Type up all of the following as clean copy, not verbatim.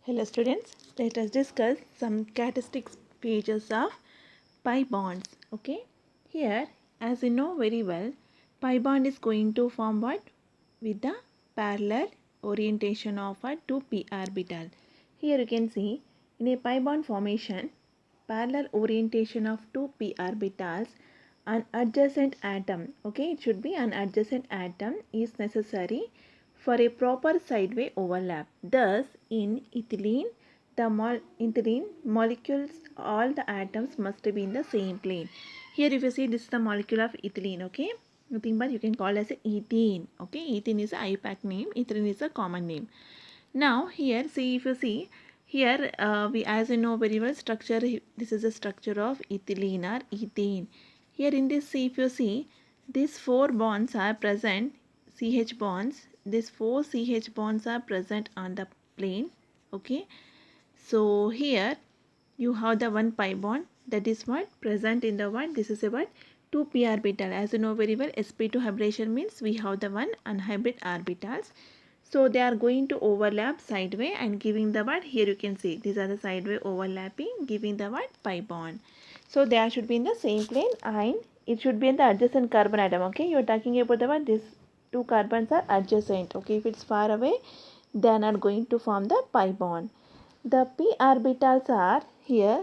Hello students, let us discuss some characteristic features of pi bonds. Okay, here as you know very well, pi bond is going to form what? With the parallel orientation of a 2p orbital. Here you can see in a pi bond formation, parallel orientation of 2p orbitals, an adjacent atom, okay, it should be an adjacent atom is necessary for a proper sideway overlap. Thus, in ethylene, ethylene molecules, all the atoms must be in the same plane. Here, if you see, this is the molecule of ethylene, okay? Nothing but you can call as ethene, okay? Ethene is a IUPAC name, ethylene is a common name. Now, here, see, if you see, here, we as you know very well, structure, this is the structure of ethylene or ethane. Here in this, see, if you see, these four bonds are present, CH bonds, these four CH bonds are present on the plane, okay. So here you have the one pi bond, that is what present in the one, this is a what, 2p orbital. As you know very well, sp2 hybridization means we have the one unhybrid orbitals. So they are going to overlap sideway and giving the what, here you can see these are the sideway overlapping giving the what, pi bond. So they should be in the same plane and it should be in the adjacent carbon atom. Okay, you are talking about the what, these two carbons are adjacent. Okay, if it's far away they are not going to form the pi bond. The p orbitals are here.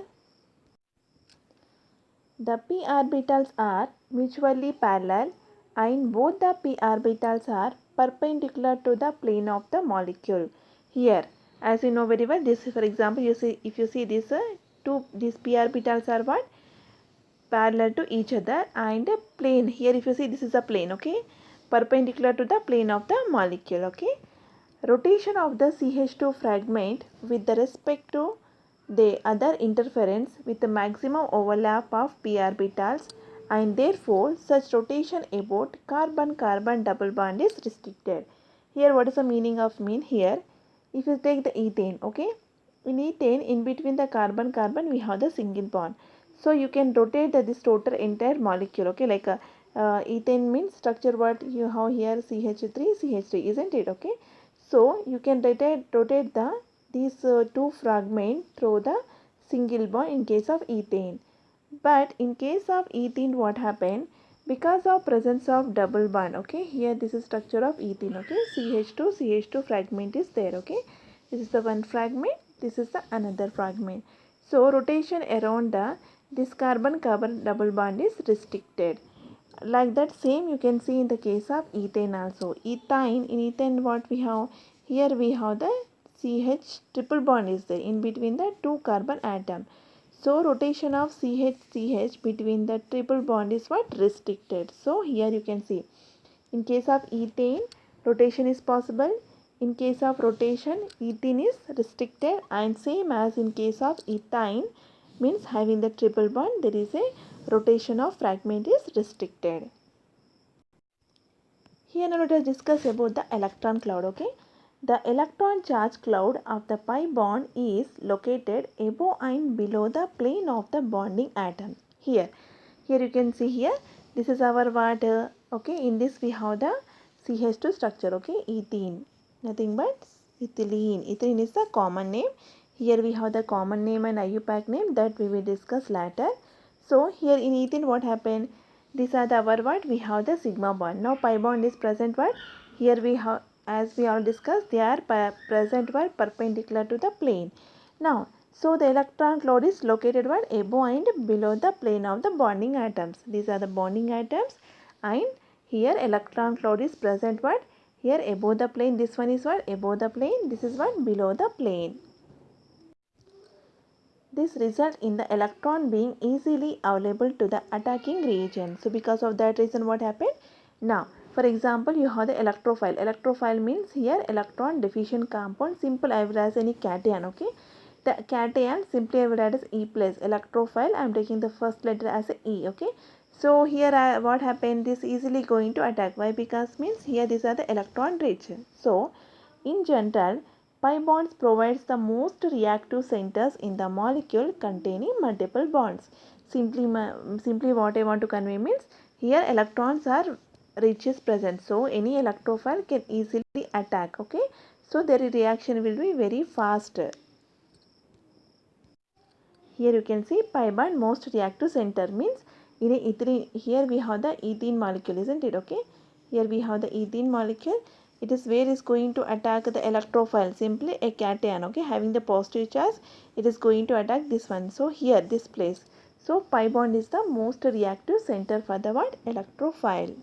The p orbitals are mutually parallel and both the p orbitals are perpendicular to the plane of the molecule. Here, as you know very well, this for example, you see if you see this these p orbitals are what, parallel to each other and a plane. Here, if you see, this is a plane, okay, perpendicular to the plane of the molecule, okay. Rotation of the CH2 fragment with the respect to the other interference with the maximum overlap of p orbitals and therefore such rotation about carbon-carbon double bond is restricted. Here what is the meaning of mean here? If you take the ethane, okay, in ethane in between the carbon-carbon we have the single bond. So you can rotate this total entire molecule, okay, like ethane means structure what you have here CH3 isn't it, okay. So you can rotate these two fragments through the single bond in case of ethane. But in case of ethene what happened? Because of presence of double bond, okay, here this is structure of ethene, okay, CH2 fragment is there, okay. This is the one fragment, this is the another fragment. So rotation around this carbon-carbon double bond is restricted. Like that same you can see in the case of ethane also. Ethane, in ethane what we have? Here we have the CH triple bond is there in between the two carbon atom. So rotation of CH between the triple bond is what, restricted. So here you can see in case of ethane rotation is possible. In case of rotation ethene is restricted and same as in case of ethane means having the triple bond there is a rotation of fragment is restricted. Here now let us discuss about the electron cloud, okay. The electron charge cloud of the pi bond is located above and below the plane of the bonding atom. Here you can see here this is our what, okay, in this we have the CH2 structure, okay, ethene, nothing but ethylene. Ethylene is the common name. Here we have the common name and IUPAC name that we will discuss later. So here in ethene what happened? These are the our what, we have the sigma bond. Now pi bond is present what? Here we have, as we all discussed, they are present what, perpendicular to the plane. Now so the electron cloud is located what, above and below the plane of the bonding atoms. These are the bonding atoms and here electron cloud is present what, here above the plane. This one is what, above the plane. This is what, below the plane. This results in the electron being easily available to the attacking reagent. So because of that reason what happened? Now for example you have the electrophile. Electrophile means here electron deficient compound. Simple I will as any cation, okay. The cation simply I will add as E plus. Electrophile I am taking the first letter as a E, okay. So here what happened? This easily going to attack. Why? Because means here these are the electron rich. So in general pi bonds provides the most reactive centers in the molecule containing multiple bonds. Simply what I want to convey means here electrons are rich is present. So any electrophile can easily attack, okay. So their reaction will be very fast. Here you can see pi bond most reactive center means in a ethylene. Here we have the ethene molecule, isn't it? Okay. Here we have the ethene molecule. It is where is going to attack the electrophile, simply a cation, okay, having the positive charge. It is going to attack this one. So here this place. So pi bond is the most reactive center for the what? Electrophile.